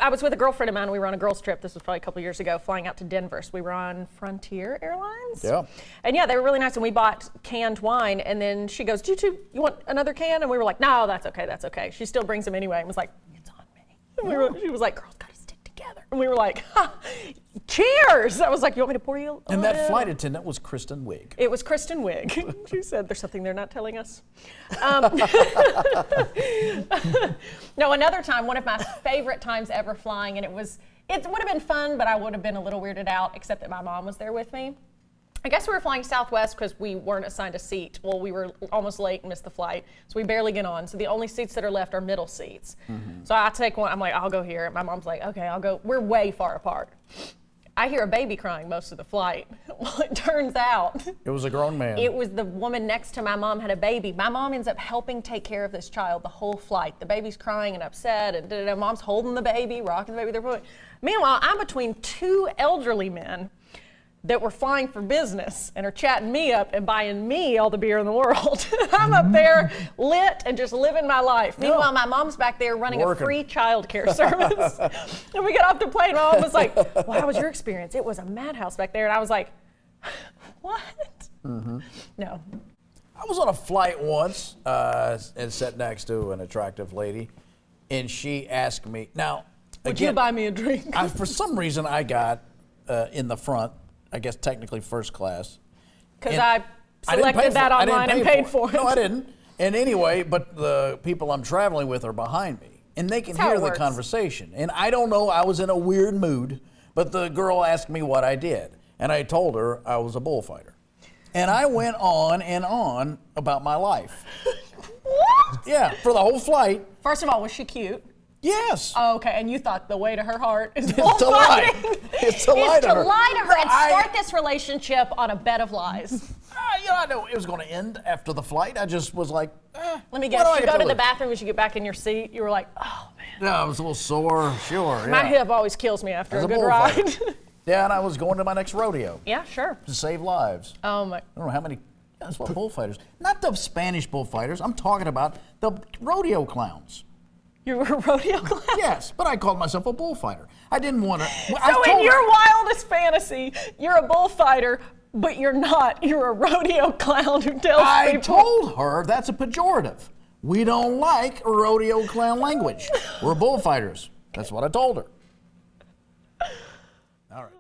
I was with a girlfriend of mine. We were on a girls' trip. This was probably a couple years ago, flying out to Denver. So we were on Frontier Airlines. Yeah. And yeah, they were really nice. And we bought canned wine. And then she goes, you want another can? And we were like, no, that's okay, that's okay. She still brings them anyway. And was like, it's on me. And she was like, girls gotta stick together. And we were like, cheers. I was like, you want me to pour you? And that flight attendant was Kristen Wiig. It was Kristen Wiig. She said, there's something they're not telling us. No, another time, one of my favorite times ever flying, and it would have been fun, but I would have been a little weirded out, except that my mom was there with me. I guess we were flying Southwest because we weren't assigned a seat. Well, we were almost late and missed the flight, so we barely get on. So the only seats that are left are middle seats. Mm-hmm. So I take one, I'm like, I'll go here. My mom's like, okay, I'll go. We're way far apart. I hear a baby crying most of the flight. Well, it turns out it was a grown man. It was the woman next to my mom had a baby. My mom ends up helping take care of this child the whole flight. The baby's crying and upset, and mom's holding the baby, rocking the baby. Meanwhile, I'm between two elderly men that were flying for business and are chatting me up and buying me all the beer in the world. I'm up there lit and just living my life. Meanwhile, my mom's back there running a free child care service. And we got off the plane, my mom was like, well, how was your experience? It was a madhouse back there. And I was like, what? Mm-hmm. No. I was on a flight once and sat next to an attractive lady, and she asked me, now, would you buy me a drink? For some reason, I got in the front, I guess technically first class. Because I selected that online and paid for it. No, I didn't. And anyway, but the people I'm traveling with are behind me, and they can hear the conversation. And I don't know, I was in a weird mood, but the girl asked me what I did, and I told her I was a bullfighter. And I went on and on about my life. What? Yeah, for the whole flight. First of all, was she cute? Yes. Oh, okay, and you thought the way to her heart is to lie. It's to lie to her. To lie to her and start this relationship on a bed of lies. I knew it was going to end after the flight. I just was like, let me guess, you go to the bathroom as you get back in your seat, you were like, oh, man. Yeah, I was a little sore, sure. My hip always kills me after a good ride. Yeah, and I was going to my next rodeo. Yeah, sure. To save lives. Oh, my. I don't know how many, that's what bullfighters. Not the Spanish bullfighters. I'm talking about the rodeo clowns. You were a rodeo clown? Yes, but I called myself a bullfighter. I didn't want to. So in your wildest fantasy, you're a bullfighter, but you're not. You're a rodeo clown who tells people. I told her that's a pejorative. We don't like rodeo clown language. We're bullfighters. That's what I told her. All right.